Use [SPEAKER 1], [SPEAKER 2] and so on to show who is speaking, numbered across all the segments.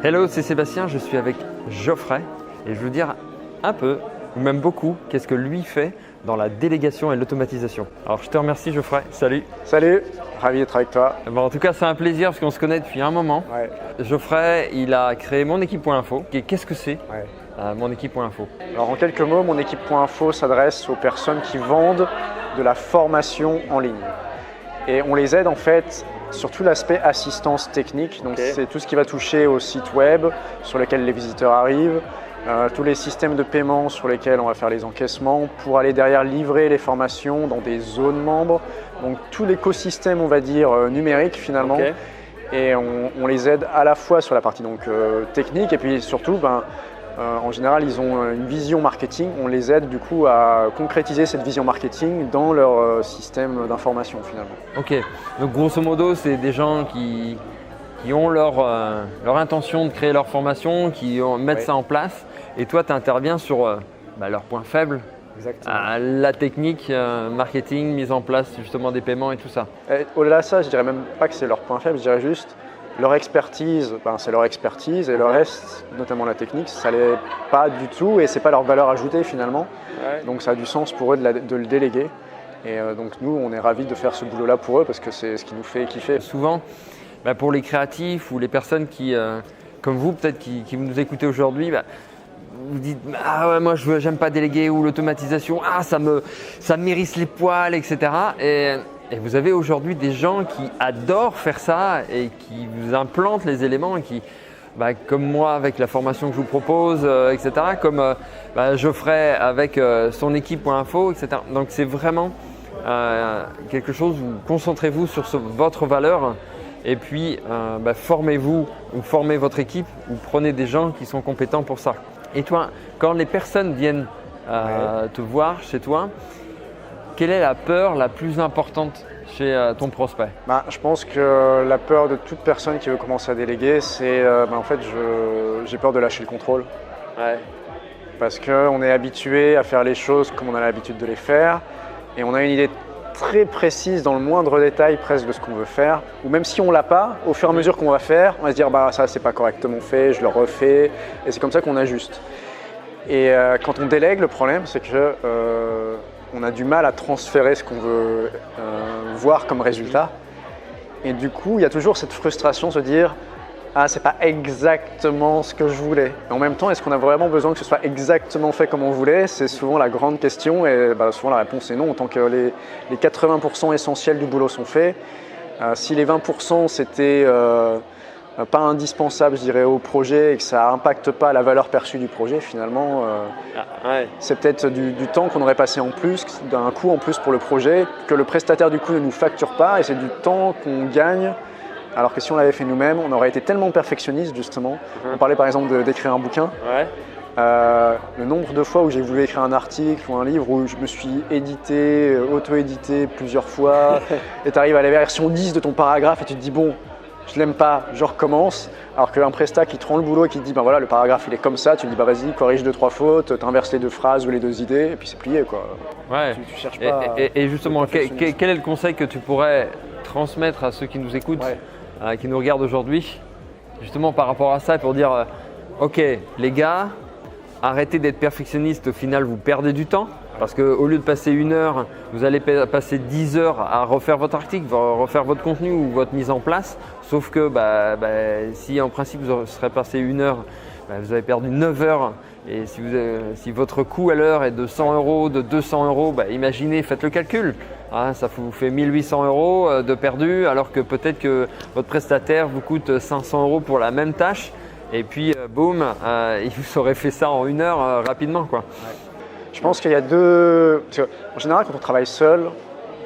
[SPEAKER 1] Hello, c'est Sébastien, je suis avec Geoffrey et je veux dire un peu, ou même beaucoup, qu'est-ce que lui fait dans la délégation et l'automatisation. Alors je te remercie Geoffrey, salut.
[SPEAKER 2] Salut, ravi d'être avec toi.
[SPEAKER 1] Bon, en tout cas c'est un plaisir parce qu'on se connaît depuis un moment.
[SPEAKER 2] Ouais.
[SPEAKER 1] Geoffrey, il a créé monéquipe.info. Et qu'est-ce que c'est monéquipe.info?
[SPEAKER 2] Alors en quelques mots, monéquipe.info s'adresse aux personnes qui vendent de la formation en ligne. Et on les aide en fait sur tout l'aspect assistance technique. Donc c'est tout ce qui va toucher au site web sur lequel les visiteurs arrivent, tous les systèmes de paiement sur lesquels on va faire les encaissements pour aller derrière livrer les formations dans des zones membres. Donc tout l'écosystème, on va dire, numérique finalement. Et on les aide à la fois sur la partie technique et puis surtout, en général, ils ont une vision marketing. On les aide du coup à concrétiser cette vision marketing dans leur système d'information finalement.
[SPEAKER 1] Ok, donc grosso modo, c'est des gens qui ont leur intention de créer leur formation, qui mettent ça en place. Et toi, tu interviens sur leurs points faibles.
[SPEAKER 2] Exactement.
[SPEAKER 1] La technique, marketing, mise en place justement des paiements et tout ça.
[SPEAKER 2] Au-delà de ça, je dirais même pas que c'est leur point faible, je dirais juste leur expertise, c'est leur expertise et le reste, notamment la technique, ça l'est pas du tout et c'est pas leur valeur ajoutée finalement. Donc ça a du sens pour eux de le déléguer. Et donc nous, on est ravis de faire ce boulot-là pour eux parce que c'est ce qui nous fait kiffer.
[SPEAKER 1] Souvent, pour les créatifs ou les personnes qui, comme vous peut-être, qui nous écoutez aujourd'hui, vous dites ah ouais, moi j'aime pas déléguer ou l'automatisation, ça m'hérisse les poils, etc. Et vous avez aujourd'hui des gens qui adorent faire ça et qui vous implantent les éléments et qui, comme moi avec la formation que je vous propose, etc. Comme Geoffrey avec son équipe.info, etc. Donc c'est vraiment quelque chose où concentrez-vous sur votre valeur et puis formez-vous ou formez votre équipe ou prenez des gens qui sont compétents pour ça. Et toi, quand les personnes viennent te voir chez toi, quelle est la peur la plus importante chez ton prospect?
[SPEAKER 2] Je pense que la peur de toute personne qui veut commencer à déléguer, c'est en fait j'ai peur de lâcher le contrôle. Parce qu'on est habitué à faire les choses comme on a l'habitude de les faire et on a une idée très précise dans le moindre détail presque de ce qu'on veut faire, ou même si on l'a pas, au fur et à mesure qu'on va faire, on va se dire ça c'est pas correctement fait, je le refais, et c'est comme ça qu'on ajuste. Et quand on délègue, le problème c'est que on a du mal à transférer ce qu'on veut voir comme résultat, et du coup il y a toujours cette frustration de se dire c'est pas exactement ce que je voulais. Et en même temps, est-ce qu'on a vraiment besoin que ce soit exactement fait comme on voulait? C'est souvent la grande question et souvent la réponse est non. Tant que les 80% essentiels du boulot sont faits, si les 20% c'était pas indispensable, je dirais, au projet et que ça n'impacte pas la valeur perçue du projet, finalement, c'est peut-être du temps qu'on aurait passé en plus, d'un coût en plus pour le projet, que le prestataire du coup ne nous facture pas et c'est du temps qu'on gagne. Alors que si on l'avait fait nous-mêmes, on aurait été tellement perfectionniste justement. On parlait par exemple d'écrire un bouquin. Le nombre de fois où j'ai voulu écrire un article ou un livre où je me suis auto-édité plusieurs fois et tu arrives à la version 10 de ton paragraphe et tu te dis bon, je l'aime pas, je recommence. Alors qu'un prestat qui te rend le boulot et qui te dit voilà, le paragraphe il est comme ça, tu te dis vas-y, corrige 2-3 fautes, t'inverses les 2 phrases ou les 2 idées et puis c'est plié quoi. Tu cherches pas.
[SPEAKER 1] Et justement, quel est le conseil que tu pourrais transmettre à ceux qui nous écoutent, qui nous regardent aujourd'hui, justement par rapport à ça, pour dire ok les gars, arrêtez d'être perfectionniste, au final vous perdez du temps parce qu'au lieu de passer 1 heure, vous allez passer 10 heures à refaire votre article, refaire votre contenu ou votre mise en place, sauf que si en principe vous serez passé 1 heure, vous avez perdu 9 heures. Et si votre coût à l'heure est de 100 €, de 200 €, imaginez, faites le calcul. Ça vous fait 1800 € de perdu, alors que peut-être que votre prestataire vous coûte 500 € pour la même tâche. Et puis, boum, il vous aurait fait ça en 1 heure rapidement, quoi.
[SPEAKER 2] Je pense qu'il y a deux… Parce en général, quand on travaille seul,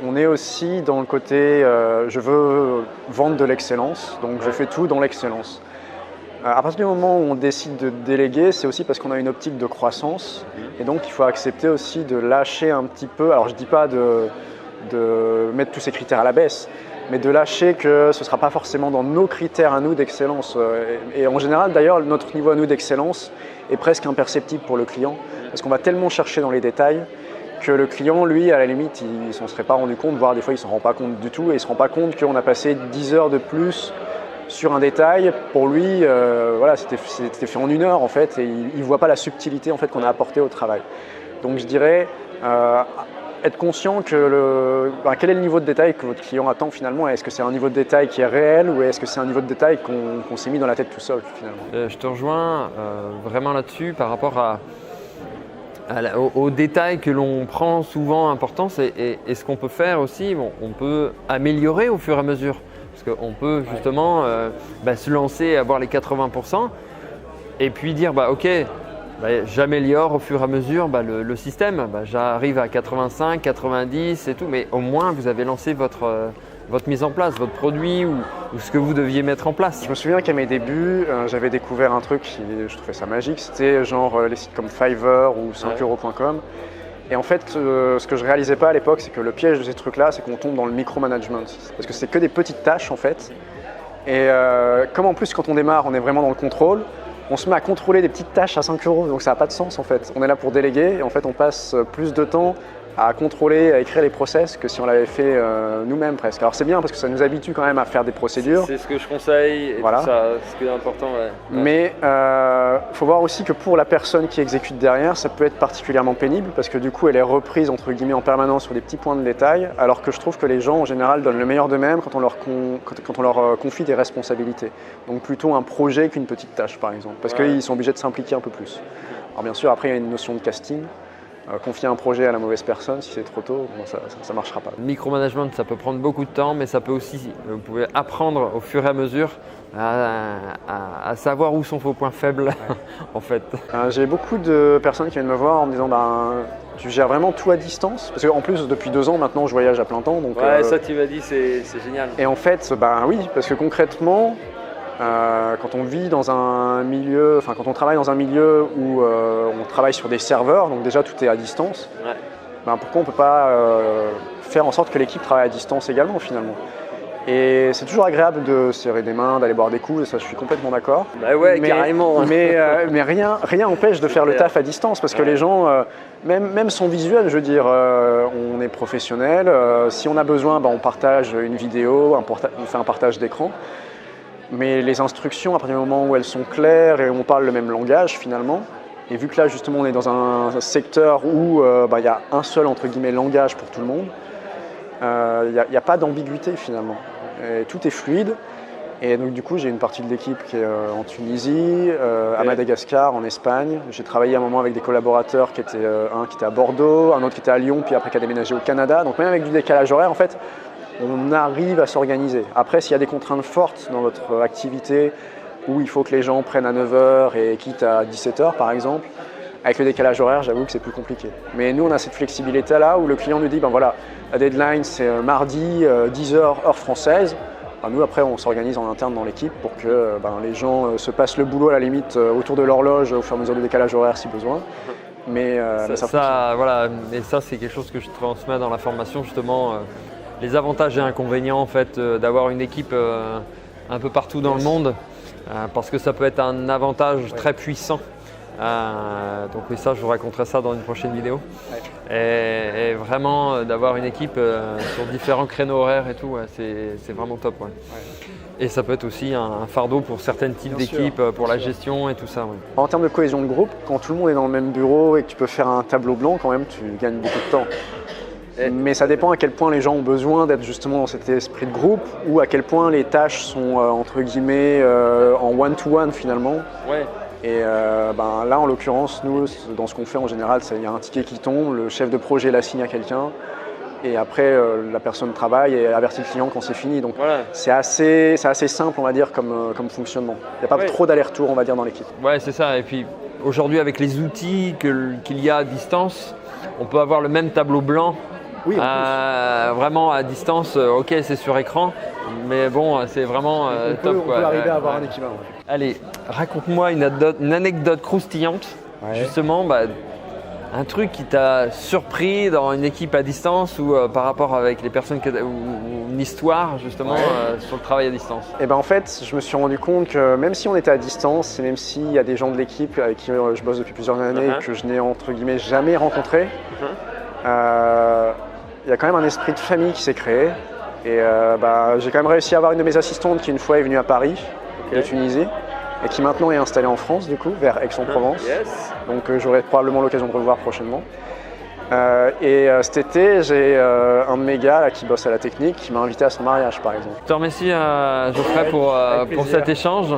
[SPEAKER 2] on est aussi dans le côté je veux vendre de l'excellence, donc je fais tout dans l'excellence. À partir du moment où on décide de déléguer, c'est aussi parce qu'on a une optique de croissance et donc il faut accepter aussi de lâcher un petit peu. Alors je ne dis pas de mettre tous ces critères à la baisse, mais de lâcher que ce ne sera pas forcément dans nos critères à nous d'excellence. Et en général d'ailleurs, notre niveau à nous d'excellence est presque imperceptible pour le client parce qu'on va tellement chercher dans les détails que le client, lui, à la limite, il ne s'en serait pas rendu compte, voire des fois il ne s'en rend pas compte du tout et il ne se rend pas compte qu'on a passé 10 heures de plus sur un détail, pour lui, voilà, c'était fait en 1 heure en fait, et il ne voit pas la subtilité en fait, qu'on a apportée au travail. Donc je dirais être conscient que quel est le niveau de détail que votre client attend finalement. Est-ce que c'est un niveau de détail qui est réel ou est-ce que c'est un niveau de détail qu'on s'est mis dans la tête tout seul finalement?
[SPEAKER 1] Je te rejoins vraiment là-dessus par rapport aux détails que l'on prend souvent importance et ce qu'on peut faire aussi, on peut améliorer au fur et à mesure. Parce qu'on peut justement se lancer et avoir les 80% et puis dire ok, j'améliore au fur et à mesure le système. J'arrive à 85, 90 et tout, mais au moins vous avez lancé votre mise en place, votre produit ou ce que vous deviez mettre en place.
[SPEAKER 2] Je me souviens qu'à mes débuts, j'avais découvert un truc, je trouvais ça magique, c'était genre les sites comme Fiverr ou 5euros.com. Et en fait, ce que je ne réalisais pas à l'époque, c'est que le piège de ces trucs-là, c'est qu'on tombe dans le micromanagement. Parce que c'est que des petites tâches en fait. Et comme en plus, quand on démarre, on est vraiment dans le contrôle, on se met à contrôler des petites tâches à 5 euros. Donc ça n'a pas de sens en fait. On est là pour déléguer et en fait, on passe plus de temps à contrôler, à écrire les process que si on l'avait fait nous-mêmes presque. Alors c'est bien parce que ça nous habitue quand même à faire des procédures.
[SPEAKER 1] C'est ce que je conseille et
[SPEAKER 2] voilà.
[SPEAKER 1] Tout ça, ce qui est important. Ouais.
[SPEAKER 2] Mais faut voir aussi que pour la personne qui exécute derrière, ça peut être particulièrement pénible parce que du coup elle est reprise entre guillemets en permanence sur des petits points de détail, alors que je trouve que les gens en général donnent le meilleur d'eux-mêmes quand on leur confie des responsabilités. Donc plutôt un projet qu'une petite tâche par exemple, parce qu'ils sont obligés de s'impliquer un peu plus. Alors bien sûr après il y a une notion de casting. Confier un projet à la mauvaise personne, si c'est trop tôt, ça ne marchera pas.
[SPEAKER 1] Le micromanagement, ça peut prendre beaucoup de temps, mais ça peut aussi, vous pouvez apprendre au fur et à mesure à savoir où sont vos points faibles, en fait.
[SPEAKER 2] J'ai beaucoup de personnes qui viennent me voir en me disant tu gères vraiment tout à distance? Parce qu'en plus, depuis 2 ans maintenant, je voyage à plein temps. Donc,
[SPEAKER 1] ça tu m'as dit, c'est génial.
[SPEAKER 2] Et en fait, oui, parce que concrètement, quand on vit dans un milieu, quand on travaille dans un milieu où on travaille sur des serveurs, donc déjà tout est à distance, pourquoi on ne peut pas faire en sorte que l'équipe travaille à distance également finalement? Et c'est toujours agréable de serrer des mains, d'aller boire des coups, et ça je suis complètement d'accord.
[SPEAKER 1] Carrément.
[SPEAKER 2] Mais rien n'empêche de faire le taf à distance parce que les gens, même son visuel, je veux dire, on est professionnel. Si on a besoin, on partage une vidéo, on fait un partage d'écran. Mais les instructions, à partir du moment où elles sont claires et où on parle le même langage finalement, et vu que là justement on est dans un secteur où il y a un seul entre guillemets langage pour tout le monde, il n'y a pas d'ambiguïté finalement. Et tout est fluide. Et donc du coup j'ai une partie de l'équipe qui est en Tunisie, à Madagascar, en Espagne. J'ai travaillé un moment avec des collaborateurs qui étaient un qui était à Bordeaux, un autre qui était à Lyon, puis après qui a déménagé au Canada. Donc même avec du décalage horaire en fait, on arrive à s'organiser. Après, s'il y a des contraintes fortes dans votre activité, où il faut que les gens prennent à 9h et quittent à 17h par exemple, avec le décalage horaire, j'avoue que c'est plus compliqué. Mais nous, on a cette flexibilité-là où le client nous dit, voilà, la deadline c'est mardi, 10h, heure française. Nous, après, on s'organise en interne dans l'équipe pour que les gens se passent le boulot à la limite autour de l'horloge au fur et à mesure du décalage horaire si besoin. Mais
[SPEAKER 1] voilà, et ça, c'est quelque chose que je transmets dans la formation justement. Les avantages et inconvénients en fait, d'avoir une équipe un peu partout dans le monde, parce que ça peut être un avantage très puissant. Donc oui, ça, je vous raconterai ça dans une prochaine vidéo. Et vraiment d'avoir une équipe sur différents créneaux horaires et tout, c'est vraiment top. Et ça peut être aussi un fardeau pour certains types d'équipes, pour la gestion et tout ça.
[SPEAKER 2] En termes de cohésion de groupe, quand tout le monde est dans le même bureau et que tu peux faire un tableau blanc, quand même, tu gagnes beaucoup de temps. Mais ça dépend à quel point les gens ont besoin d'être justement dans cet esprit de groupe ou à quel point les tâches sont entre guillemets en one-to-one finalement. Et là en l'occurrence, nous, dans ce qu'on fait en général, il y a un ticket qui tombe, le chef de projet l'assigne à quelqu'un et après la personne travaille et avertit le client quand c'est fini. Donc c'est assez simple on va dire comme fonctionnement. Il n'y a pas trop d'aller-retour on va dire dans l'équipe.
[SPEAKER 1] Ouais, c'est ça. Et puis aujourd'hui avec les outils qu'il y a à distance, on peut avoir le même tableau blanc.
[SPEAKER 2] Oui,
[SPEAKER 1] vraiment à distance, ok, c'est sur écran, mais bon, c'est vraiment top.
[SPEAKER 2] On peut arriver à avoir un équivalent.
[SPEAKER 1] Allez, raconte-moi une anecdote croustillante, justement, un truc qui t'a surpris dans une équipe à distance ou par rapport avec les personnes, ou une histoire justement sur le travail à distance.
[SPEAKER 2] Et en fait, je me suis rendu compte que même si on était à distance et même s'il y a des gens de l'équipe avec qui je bosse depuis plusieurs années et que je n'ai entre guillemets jamais rencontré, il y a quand même un esprit de famille qui s'est créé Et j'ai quand même réussi à avoir une de mes assistantes qui une fois est venue à Paris, de Tunisie, et qui maintenant est installée en France, du coup, vers Aix-en-Provence.
[SPEAKER 1] Yes.
[SPEAKER 2] Donc j'aurai probablement l'occasion de revoir prochainement. Cet été, j'ai un de mes gars là, qui bosse à la technique qui m'a invité à son mariage, par exemple.
[SPEAKER 1] Je te remercie Geoffrey pour cet échange.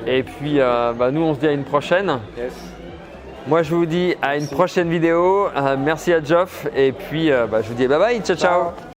[SPEAKER 1] Et puis nous on se dit à une prochaine.
[SPEAKER 2] Yes.
[SPEAKER 1] Moi je vous dis à une prochaine vidéo. Merci à Geoff et puis je vous dis bye bye, ciao ciao.